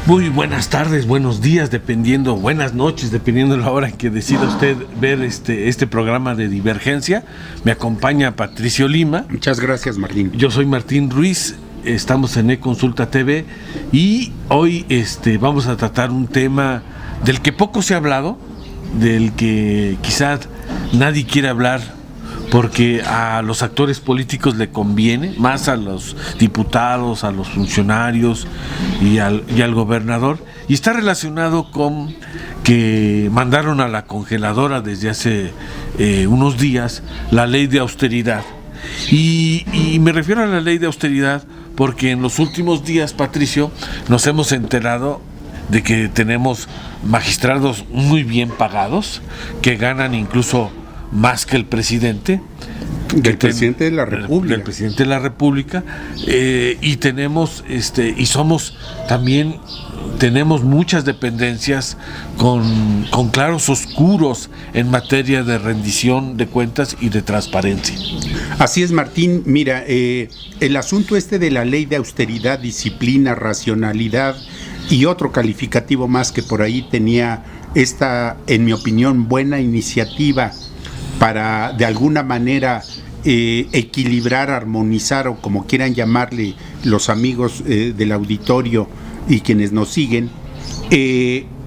Muy buenas tardes, buenos días, dependiendo, buenas noches, dependiendo de la hora en que decida usted ver este programa de Divergencia. Me acompaña Patricio Lima. Muchas gracias, Martín. Yo soy Martín Ruiz, estamos en eConsulta TV y hoy vamos a tratar un tema del que poco se ha hablado, del que quizás nadie quiere hablar, porque a los actores políticos le conviene, más a los diputados, a los funcionarios y al gobernador, y está relacionado con que mandaron a la congeladora desde hace unos días la ley de austeridad. Y me refiero a la ley de austeridad porque en los últimos días, Patricio, nos hemos enterado de que tenemos magistrados muy bien pagados, que ganan incluso más que el presidente. Del presidente de la República. Del presidente de la República. Y tenemos, y somos también, tenemos muchas dependencias con claros oscuros en materia de rendición de cuentas y de transparencia. Así es, Martín. Mira, el asunto de la ley de austeridad, disciplina, racionalidad y otro calificativo más que por ahí tenía esta, en mi opinión, buena iniciativa para de alguna manera equilibrar, armonizar o como quieran llamarle los amigos del auditorio y quienes nos siguen,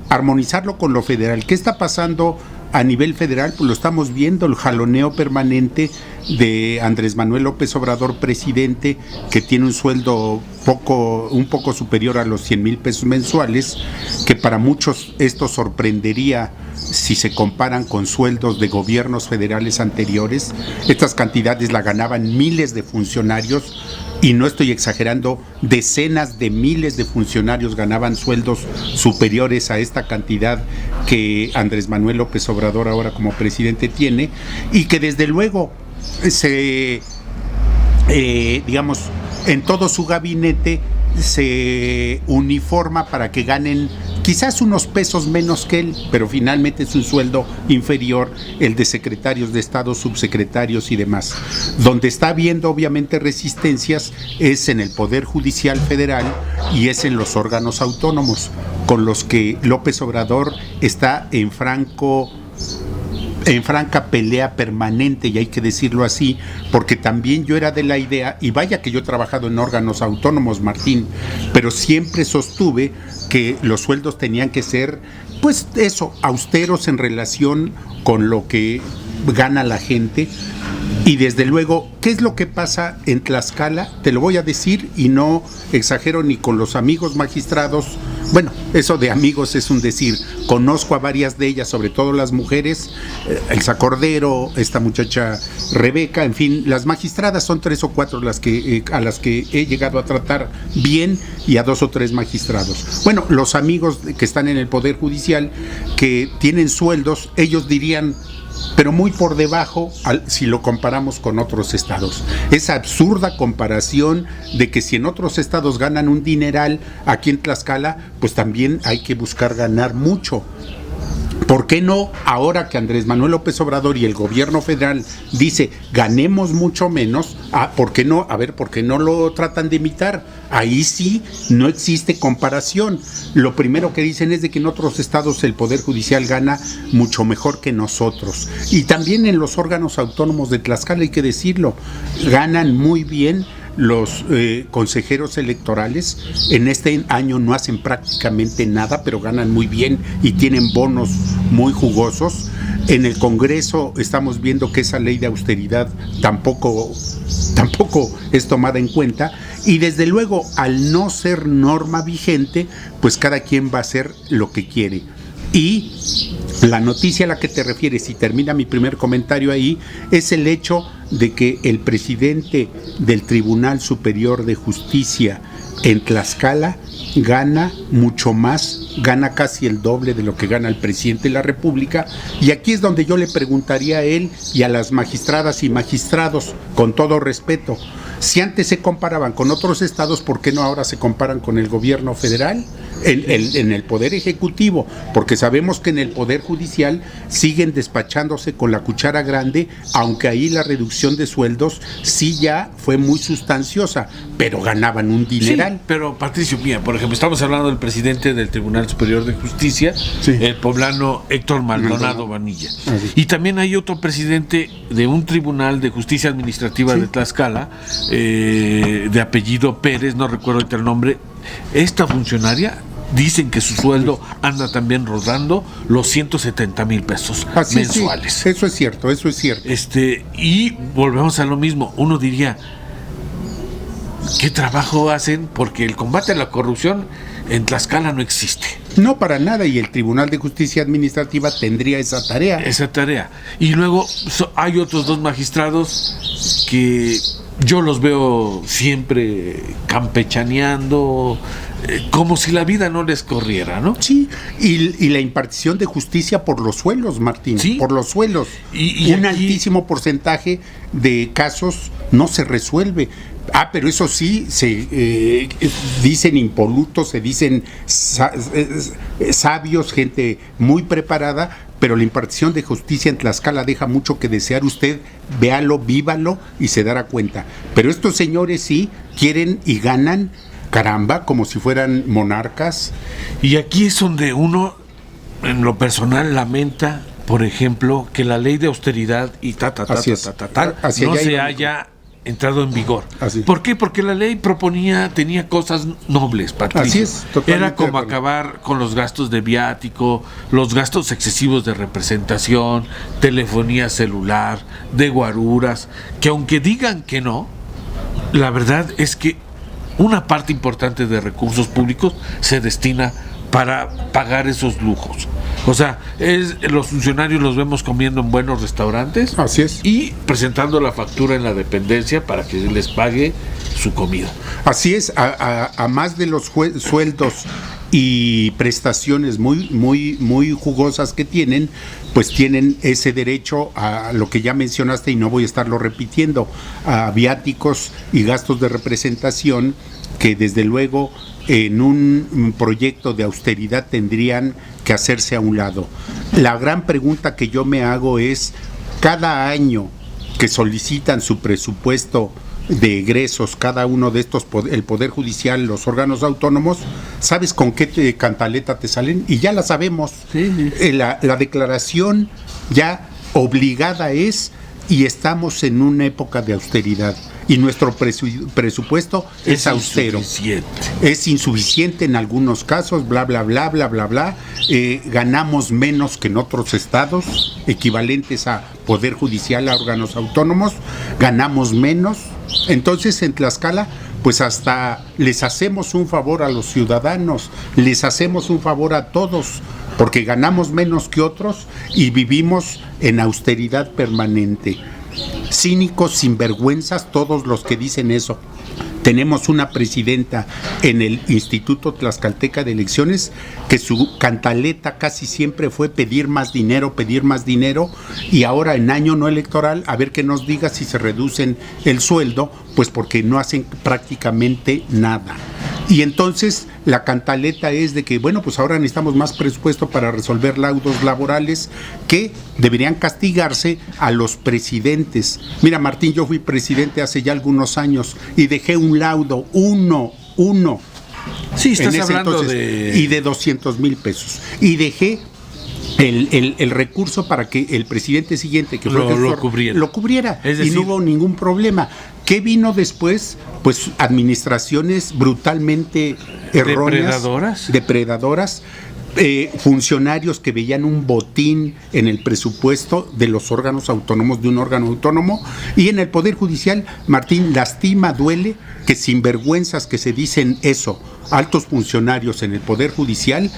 armonizarlo con lo federal. ¿Qué está pasando a nivel federal? Pues lo estamos viendo, el jaloneo permanente de Andrés Manuel López Obrador, presidente, que tiene un sueldo un poco superior a los 100,000 pesos mensuales, que para muchos esto sorprendería si se comparan con sueldos de gobiernos federales anteriores. Estas cantidades la ganaban miles de funcionarios, y no estoy exagerando, decenas de miles de funcionarios ganaban sueldos superiores a esta cantidad que Andrés Manuel López Obrador ahora como presidente tiene, y que desde luego digamos, en todo su gabinete se uniforma para que ganen quizás unos pesos menos que él, pero finalmente es un sueldo inferior el de secretarios de Estado, subsecretarios y demás. Donde está habiendo obviamente resistencias es en el Poder Judicial Federal y es en los órganos autónomos, con los que López Obrador está en franca pelea permanente, y hay que decirlo así, porque también yo era de la idea, y vaya que yo he trabajado en órganos autónomos, Martín, pero siempre sostuve que los sueldos tenían que ser, pues eso, austeros en relación con lo que gana la gente. Y desde luego, ¿qué es lo que pasa en Tlaxcala? Te lo voy a decir y no exagero ni con los amigos magistrados. Bueno, eso de amigos es un decir. Conozco a varias de ellas, sobre todo las mujeres, Elsa Cordero, esta muchacha Rebeca, en fin, las magistradas son 3 o 4 a las que he llegado a tratar bien, y a 2 o 3 magistrados. Bueno, los amigos que están en el Poder Judicial, que tienen sueldos, ellos dirían, pero muy por debajo si lo comparamos con otros estados. Esa absurda comparación de que si en otros estados ganan un dineral, aquí en Tlaxcala, pues también hay que buscar ganar mucho. ¿Por qué no, ahora que Andrés Manuel López Obrador y el gobierno federal dice ganemos mucho menos, ¿por qué no? A ver, ¿por qué no lo tratan de imitar? Ahí sí no existe comparación. Lo primero que dicen es de que en otros estados el Poder Judicial gana mucho mejor que nosotros. Y también en los órganos autónomos de Tlaxcala, hay que decirlo, ganan muy bien. Los consejeros electorales en este año no hacen prácticamente nada, pero ganan muy bien y tienen bonos muy jugosos. En el Congreso estamos viendo que esa ley de austeridad tampoco es tomada en cuenta, y desde luego, al no ser norma vigente, pues cada quien va a hacer lo que quiere. Y la noticia a la que te refieres, y termina mi primer comentario ahí, es el hecho de que el presidente del Tribunal Superior de Justicia en Tlaxcala gana mucho más, gana casi el doble de lo que gana el presidente de la República. Y aquí es donde yo le preguntaría a él y a las magistradas y magistrados, con todo respeto, Si antes se comparaban con otros estados, ¿por qué no ahora se comparan con el gobierno federal? En el Poder Ejecutivo, porque sabemos que en el Poder Judicial siguen despachándose con la cuchara grande, aunque ahí la reducción de sueldos sí ya fue muy sustanciosa, pero ganaban un dineral. Sí, pero Patricio, mira, por ejemplo, estamos hablando del presidente del Tribunal Superior de Justicia, el poblano Héctor Maldonado Vanilla. Y también hay otro presidente de un Tribunal de Justicia Administrativa de Tlaxcala, de apellido Pérez, no recuerdo ahorita el nombre. Esta funcionaria dicen que su sueldo anda también rodando los 170,000 pesos mensuales. Sí, eso es cierto. Y volvemos a lo mismo. Uno diría, ¿qué trabajo hacen? Porque el combate a la corrupción en Tlaxcala no existe. No, para nada, y el Tribunal de Justicia Administrativa tendría esa tarea. Y luego hay otros 2 magistrados que yo los veo siempre campechaneando, como si la vida no les corriera, ¿no? Sí, y la impartición de justicia por los suelos, Martín, por los suelos. Y un altísimo porcentaje de casos no se resuelve. Pero eso sí, se dicen impolutos, se dicen sabios, gente muy preparada, pero la impartición de justicia en Tlaxcala deja mucho que desear. Usted véalo, vívalo y se dará cuenta. Pero estos señores sí quieren y ganan, caramba, como si fueran monarcas. Y aquí es donde uno, en lo personal, lamenta, por ejemplo, que la ley de austeridad y no se haya entrado en vigor. ¿Por qué? Porque la ley tenía cosas nobles, Patricio. Así es, totalmente. Era como acabar con los gastos de viático, los gastos excesivos de representación, telefonía celular, de guaruras, que aunque digan que no, la verdad es que una parte importante de recursos públicos se destina para pagar esos lujos. O sea, los funcionarios los vemos comiendo en buenos restaurantes. Así es. Y presentando la factura en la dependencia para que les pague su comida. Así es, a más de los sueldos y prestaciones muy jugosas que tienen, pues tienen ese derecho a lo que ya mencionaste y no voy a estarlo repitiendo, a viáticos y gastos de representación que desde luego en un proyecto de austeridad tendrían que hacerse a un lado. La gran pregunta que yo me hago es, cada año que solicitan su presupuesto de egresos, cada uno de estos, el Poder Judicial, los órganos autónomos, ¿sabes con qué cantaleta te salen? Y ya la sabemos. La declaración ya obligada es, y estamos en una época de austeridad. Y nuestro presupuesto es austero. Es insuficiente en algunos casos, bla, bla, bla, bla, bla, bla. Ganamos menos que en otros estados, equivalentes a Poder Judicial, a órganos autónomos. Ganamos menos. Entonces, en Tlaxcala, pues hasta les hacemos un favor a los ciudadanos, les hacemos un favor a todos, porque ganamos menos que otros y vivimos en austeridad permanente. Cínicos, sinvergüenzas, todos los que dicen eso. Tenemos una presidenta en el Instituto Tlaxcalteca de Elecciones que su cantaleta casi siempre fue pedir más dinero, y ahora en año no electoral, a ver que nos diga si se reducen el sueldo, pues porque no hacen prácticamente nada. Y entonces la cantaleta es de que, bueno, pues ahora necesitamos más presupuesto para resolver laudos laborales que deberían castigarse a los presidentes. Mira, Martín, yo fui presidente hace ya algunos años y dejé un laudo, uno. Sí, estás hablando entonces, y de 200,000 pesos. Y dejé el recurso para que el presidente siguiente, que fue lo cubriera. Es decir, y no hubo ningún problema. ¿Qué vino después? Pues administraciones brutalmente erróneas, depredadoras, funcionarios que veían un botín en el presupuesto de los órganos autónomos, de un órgano autónomo, y en el Poder Judicial, Martín, lastima, duele que sinvergüenzas que se dicen eso, altos funcionarios en el Poder Judicial,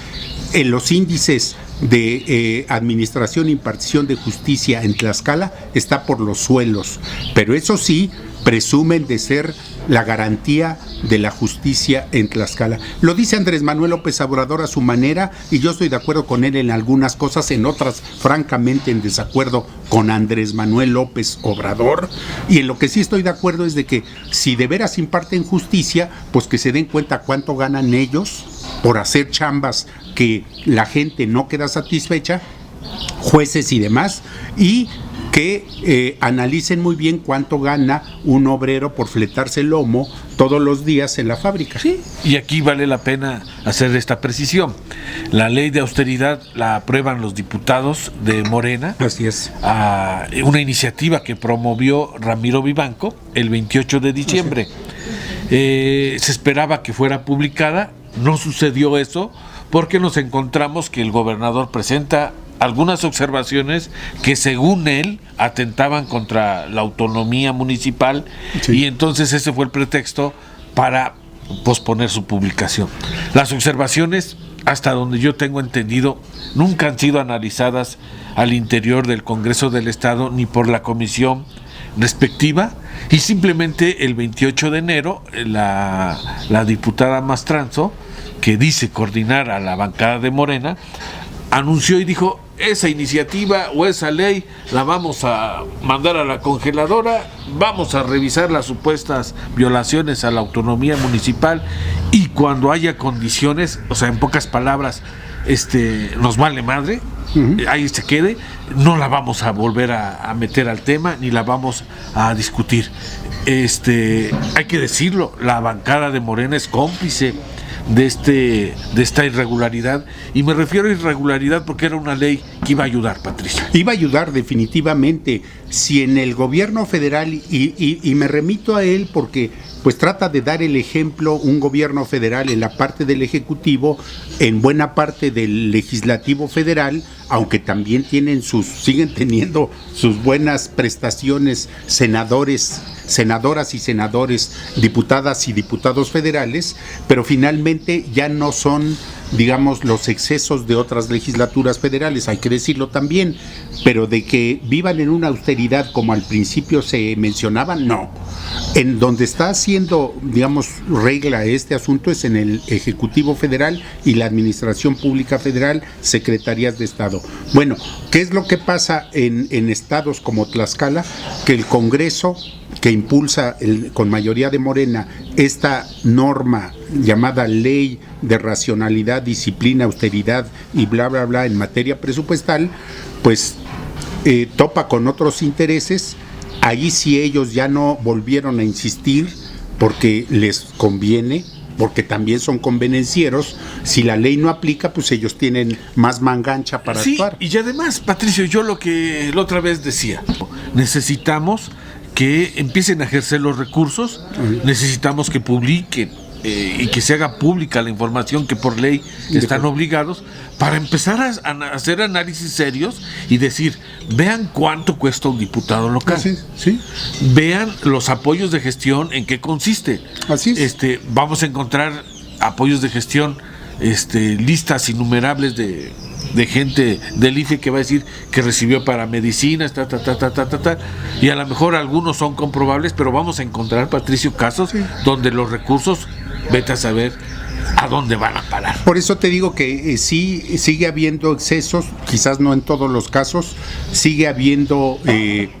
en los índices de administración e impartición de justicia en Tlaxcala está por los suelos, pero eso sí, presumen de ser la garantía de la justicia en Tlaxcala. Lo dice Andrés Manuel López Obrador a su manera, y yo estoy de acuerdo con él en algunas cosas, en otras francamente en desacuerdo con Andrés Manuel López Obrador, y en lo que sí estoy de acuerdo es de que si de veras imparten justicia, pues que se den cuenta cuánto ganan ellos por hacer chambas que la gente no queda satisfecha, jueces y demás, y que analicen muy bien cuánto gana un obrero por fletarse el lomo todos los días en la fábrica. Sí, y aquí vale la pena hacer esta precisión. La ley de austeridad la aprueban los diputados de Morena. Así es. Una iniciativa que promovió Ramiro Vivanco el 28 de diciembre. Se esperaba que fuera publicada, no sucedió eso, porque nos encontramos que el gobernador presenta algunas observaciones que según él atentaban contra la autonomía municipal, sí. Y entonces ese fue el pretexto para posponer su publicación. Las observaciones, hasta donde yo tengo entendido, nunca han sido analizadas al interior del Congreso del Estado ni por la comisión respectiva, y simplemente el 28 de enero la diputada Mastranzo, que dice coordinar a la bancada de Morena, anunció y dijo: esa iniciativa o esa ley la vamos a mandar a la congeladora, vamos a revisar las supuestas violaciones a la autonomía municipal, y cuando haya condiciones, o sea, en pocas palabras, nos vale madre, ahí se quede, no la vamos a volver a meter al tema, ni la vamos a discutir. Hay que decirlo, la bancada de Morena es cómplice de esta irregularidad, y me refiero a irregularidad porque era una ley que iba a ayudar, Patricio. Iba a ayudar definitivamente. Si en el gobierno federal, y me remito a él porque pues trata de dar el ejemplo un gobierno federal en la parte del Ejecutivo, en buena parte del Legislativo federal, aunque también siguen teniendo sus buenas prestaciones senadoras y senadores, diputadas y diputados federales, pero finalmente ya no son, digamos, los excesos de otras legislaturas federales, hay que decirlo también, pero de que vivan en una austeridad como al principio se mencionaba, no. En donde está haciendo, digamos, regla este asunto es en el Ejecutivo Federal y la Administración Pública Federal, Secretarías de Estado. Bueno, ¿qué es lo que pasa en estados como Tlaxcala? Que el Congreso, que impulsa con mayoría de Morena esta norma llamada Ley de Racionalidad, Disciplina, Austeridad y bla, bla, bla en materia presupuestal, pues topa con otros intereses. Allí sí ellos ya no volvieron a insistir porque les conviene, porque también son convenencieros. Si la ley no aplica, pues ellos tienen más mangancha para actuar. Y además, Patricio, yo lo que la otra vez decía, necesitamos que empiecen a ejercer los recursos, necesitamos que publiquen y que se haga pública la información que por ley están obligados, para empezar a hacer análisis serios y decir, vean cuánto cuesta un diputado local, sí. Vean los apoyos de gestión, en qué consiste. Así es. Vamos a encontrar apoyos de gestión, listas innumerables de gente del IFE que va a decir que recibió para medicinas, y a lo mejor algunos son comprobables, pero vamos a encontrar, Patricio, casos donde los recursos, vete a saber a dónde van a parar. Por eso te digo que sí sigue habiendo excesos, quizás no en todos los casos, sigue habiendo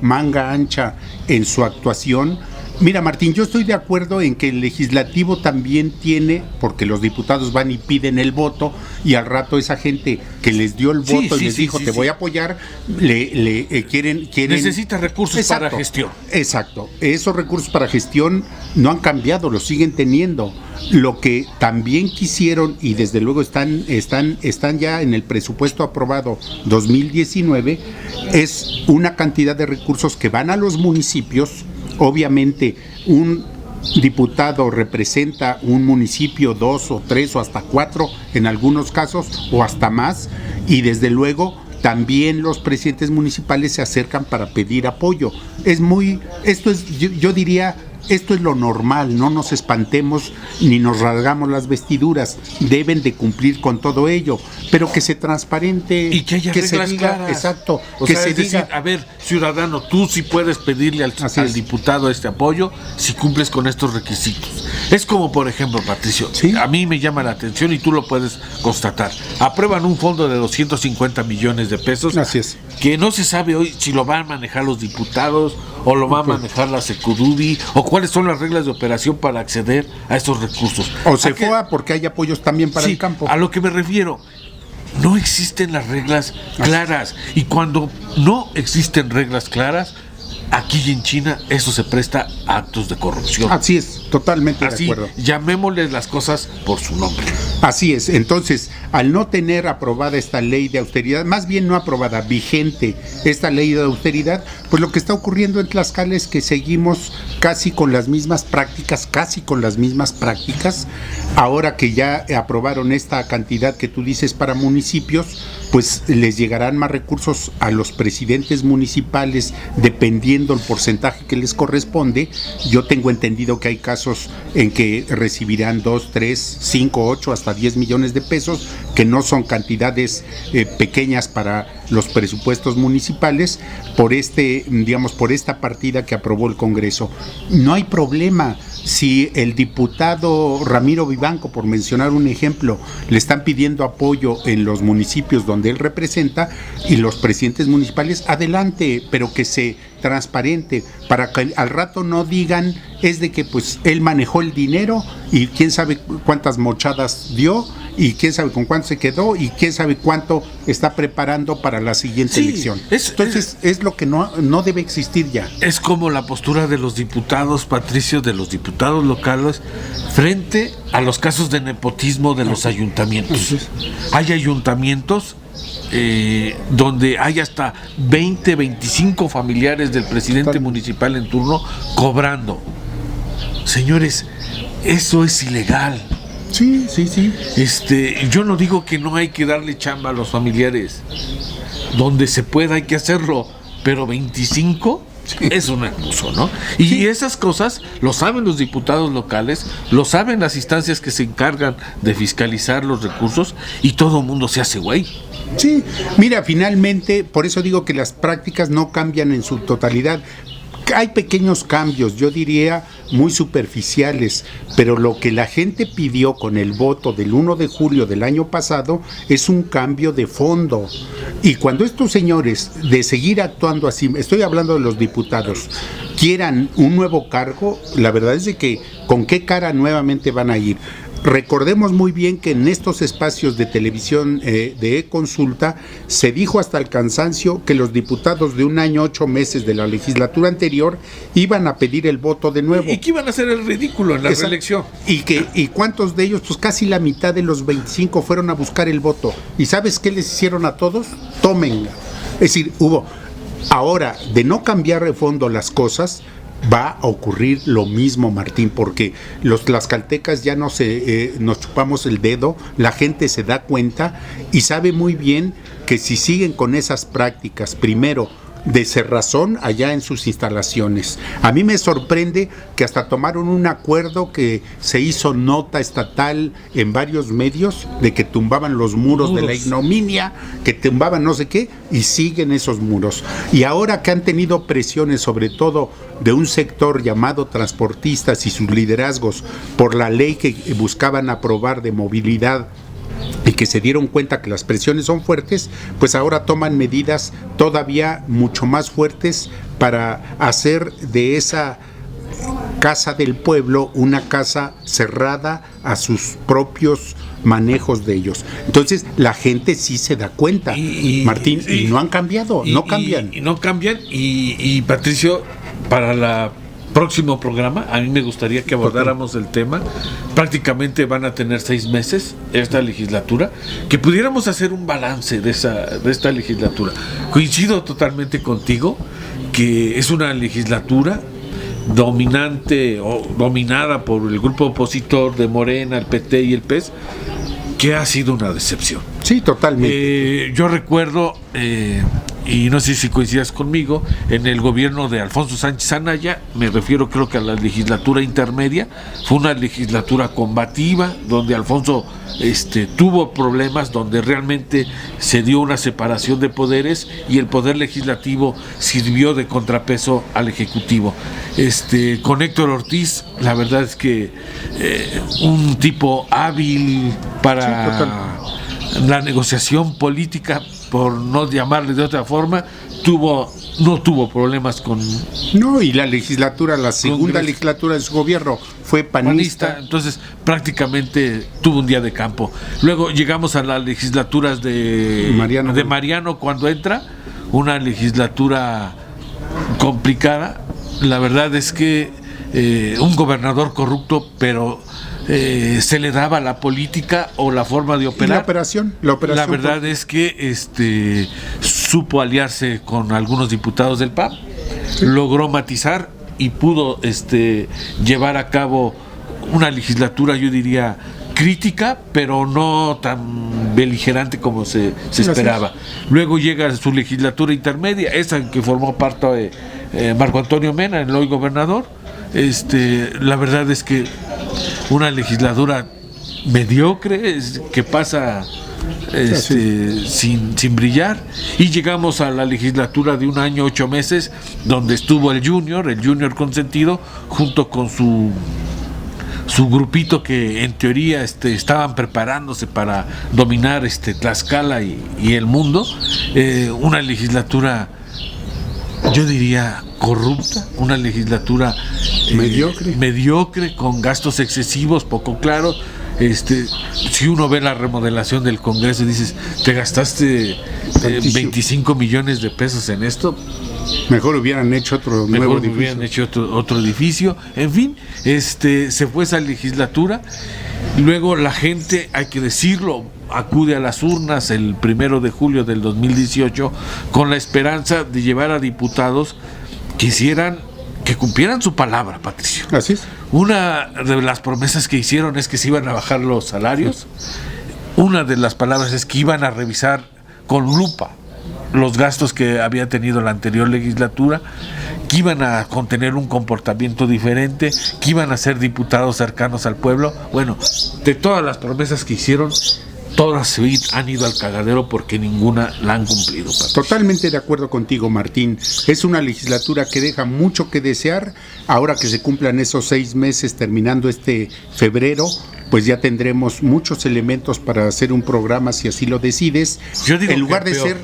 manga ancha en su actuación. Mira, Martín, yo estoy de acuerdo en que el legislativo también tiene, porque los diputados van y piden el voto, y al rato esa gente que les dio el voto y les dijo te voy a apoyar, quieren necesita recursos para gestión. Exacto, esos recursos para gestión no han cambiado, los siguen teniendo. Lo que también quisieron, y desde luego están ya en el presupuesto aprobado 2019, es una cantidad de recursos que van a los municipios. Obviamente un diputado representa un municipio, 2 o 3 o hasta 4 en algunos casos, o hasta más, y desde luego también los presidentes municipales se acercan para pedir apoyo. Yo diría esto es lo normal, no nos espantemos ni nos rasgamos las vestiduras, deben de cumplir con todo ello, pero que se transparente y que haya reglas se diga, claras. Exacto, o que sea, se es diga, decir, a ver, ciudadano, tú sí puedes pedirle al diputado este apoyo si cumples con estos requisitos. Es como, por ejemplo, Patricio, ¿sí? A mí me llama la atención y tú lo puedes constatar. Aprueban un fondo de 250 millones de pesos. Así es. Que no se sabe hoy si lo van a manejar los diputados o lo va a manejar la Secudubi o cuáles son las reglas de operación para acceder a estos recursos. O se fue porque hay apoyos también para el campo. A lo que me refiero, no existen las reglas claras y cuando no existen reglas claras, aquí en China eso se presta a actos de corrupción. Así es, totalmente de acuerdo. Llamémosles las cosas por su nombre. Así es, entonces, al no tener aprobada esta ley de austeridad, más bien no aprobada, vigente esta ley de austeridad, pues lo que está ocurriendo en Tlaxcala es que seguimos casi con las mismas prácticas, ahora que ya aprobaron esta cantidad que tú dices para municipios, pues les llegarán más recursos a los presidentes municipales dependiendo el porcentaje que les corresponde. Yo tengo entendido que hay casos en que recibirán 2, 3, 5, 8, hasta 10 millones de pesos, que no son cantidades pequeñas para los presupuestos municipales por por esta partida que aprobó el Congreso. No hay problema. Si el diputado Ramiro Vivanco, por mencionar un ejemplo, le están pidiendo apoyo en los municipios donde él representa y los presidentes municipales, adelante, pero que se transparente, para que al rato no digan es de que pues él manejó el dinero y quién sabe cuántas mochadas dio y quién sabe con cuánto se quedó y quién sabe cuánto está preparando para la siguiente elección. Entonces es lo que no debe existir ya. Es como la postura de los diputados, Patricio, de los diputados locales frente a los casos de nepotismo de los ayuntamientos. Hay ayuntamientos donde hay hasta 20, 25 familiares del presidente municipal en turno cobrando. Señores, eso es ilegal. Sí. Yo no digo que no hay que darle chamba a los familiares. Donde se pueda hay que hacerlo, pero 25 es un abuso, ¿no? Y esas cosas lo saben los diputados locales, lo saben las instancias que se encargan de fiscalizar los recursos y todo el mundo se hace güey. Sí, mira, finalmente, por eso digo que las prácticas no cambian en su totalidad. Hay pequeños cambios, yo diría muy superficiales, pero lo que la gente pidió con el voto del 1 de julio del año pasado es un cambio de fondo. Y cuando estos señores, de seguir actuando así, estoy hablando de los diputados, quieran un nuevo cargo, la verdad es de que con qué cara nuevamente van a ir. Recordemos muy bien que en estos espacios de televisión de e-consulta se dijo hasta el cansancio que los diputados de 1 año 8 meses de la legislatura anterior iban a pedir el voto de nuevo. Y que iban a hacer el ridículo en la reelección. Y cuántos de ellos, pues casi la mitad de los 25 fueron a buscar el voto. ¿Y sabes qué les hicieron a todos? Tómenla. Es decir, ahora, de no cambiar de fondo las cosas, va a ocurrir lo mismo, Martín, porque los tlaxcaltecas ya nos chupamos el dedo, la gente se da cuenta y sabe muy bien que si siguen con esas prácticas, primero, de cerrazón allá en sus instalaciones. A mí me sorprende que hasta tomaron un acuerdo que se hizo nota estatal en varios medios de que tumbaban los muros de la ignominia, que tumbaban no sé qué, y siguen esos muros. Y ahora que han tenido presiones, sobre todo de un sector llamado transportistas y sus liderazgos, por la ley que buscaban aprobar de movilidad, y que se dieron cuenta que las presiones son fuertes, pues ahora toman medidas todavía mucho más fuertes para hacer de esa casa del pueblo una casa cerrada a sus propios manejos de ellos. Entonces la gente sí se da cuenta, Martín, y no han cambiado, no cambian. Y Patricio, para la próximo programa, a mí me gustaría que abordáramos el tema. Prácticamente van a tener 6 meses esta legislatura, que pudiéramos hacer un balance de esta legislatura. Coincido totalmente contigo que es una legislatura dominante o dominada por el grupo opositor de Morena, el PT y el PES, que ha sido una decepción. Sí, totalmente. Yo recuerdo y no sé si coincidas conmigo, en el gobierno de Alfonso Sánchez Anaya, me refiero creo que a la legislatura intermedia, fue una legislatura combativa, donde Alfonso tuvo problemas, donde realmente se dio una separación de poderes y el poder legislativo sirvió de contrapeso al ejecutivo. Con Héctor Ortiz, la verdad es que un tipo hábil para la negociación política, por no llamarle de otra forma, no tuvo problemas con... No, y la segunda legislatura de su gobierno fue panista. Entonces prácticamente tuvo un día de campo. Luego llegamos a las legislaturas de Mariano cuando entra, una legislatura complicada. La verdad es que un gobernador corrupto, pero se le daba la política o la forma de operar. La operación la verdad es que supo aliarse con algunos diputados del PAN, logró matizar y pudo llevar a cabo una legislatura, yo diría, crítica, pero no tan beligerante como se esperaba. Luego llega su legislatura intermedia, esa en que formó parte Marco Antonio Mena, el hoy gobernador. La verdad es que una legislatura mediocre que pasa sin brillar, y llegamos a la legislatura de 1 año 8 meses, donde estuvo el Junior consentido, junto con su grupito que en teoría estaban preparándose para dominar Tlaxcala y el mundo. Una legislatura, yo diría, corrupta, una legislatura mediocre, con gastos excesivos, poco claros. Si uno ve la remodelación del Congreso y dices, te gastaste 25 millones de pesos en esto, mejor hubieran hecho otro edificio. En fin, se fue esa legislatura. Luego la gente, hay que decirlo, acude a las urnas el 1 de julio del 2018 con la esperanza de llevar a diputados que cumplieran su palabra, Patricio. Así es. Una de las promesas que hicieron es que se iban a bajar los salarios. Una de las palabras es que iban a revisar con lupa los gastos que había tenido la anterior legislatura, que iban a contener un comportamiento diferente, que iban a ser diputados cercanos al pueblo. Bueno, de todas las promesas que hicieron, todas han ido al cagadero porque ninguna la han cumplido, Patricio. Totalmente de acuerdo contigo, Martín. Es una legislatura que deja mucho que desear. Ahora que se cumplan esos 6 meses terminando febrero, pues ya tendremos muchos elementos para hacer un programa, si así lo decides. En lugar de ser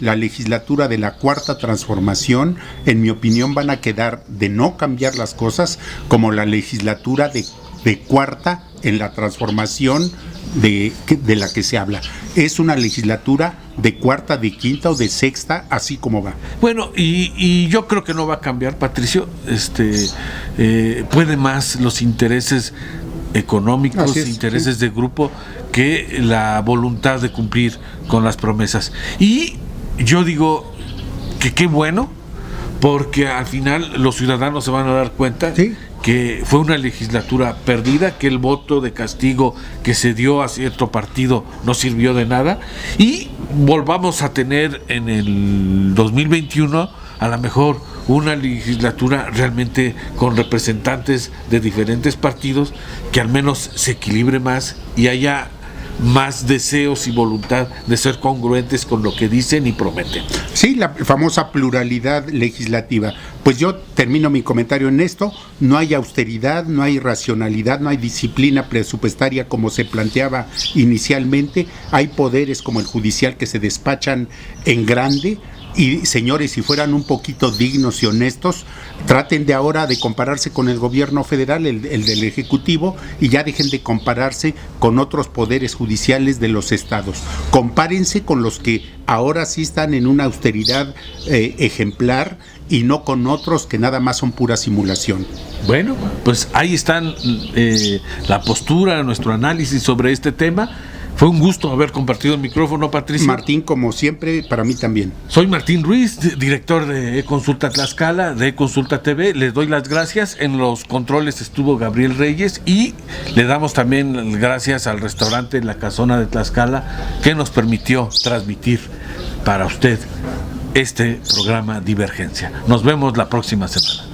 la legislatura de la cuarta transformación, en mi opinión van a quedar, de no cambiar las cosas, como la legislatura de cuarta en la transformación de la que se habla. Es una legislatura de cuarta, de quinta o de sexta, así como va. Bueno, y yo creo que no va a cambiar, Patricio. Puede más los intereses económicos, intereses de grupo, que la voluntad de cumplir con las promesas. Y yo digo que qué bueno, porque al final los ciudadanos se van a dar cuenta que fue una legislatura perdida, que el voto de castigo que se dio a cierto partido no sirvió de nada, y volvamos a tener en el 2021 a lo mejor una legislatura realmente con representantes de diferentes partidos, que al menos se equilibre más y haya más deseos y voluntad de ser congruentes con lo que dicen y prometen. Sí, la famosa pluralidad legislativa. Pues yo termino mi comentario en esto. No hay austeridad, no hay racionalidad, no hay disciplina presupuestaria como se planteaba inicialmente. Hay poderes como el judicial que se despachan en grande. Y señores, si fueran un poquito dignos y honestos, traten de ahora de compararse con el gobierno federal, el del Ejecutivo, y ya dejen de compararse con otros poderes judiciales de los estados. Compárense con los que ahora sí están en una austeridad ejemplar, y no con otros que nada más son pura simulación. Bueno, pues ahí están la postura, nuestro análisis sobre este tema. Fue un gusto haber compartido el micrófono, Patricio. Martín, como siempre, para mí también. Soy Martín Ruiz, director de Consulta Tlaxcala, de Consulta TV. Les doy las gracias. En los controles estuvo Gabriel Reyes, y le damos también gracias al restaurante La Casona de Tlaxcala, que nos permitió transmitir para usted este programa Divergencia. Nos vemos la próxima semana.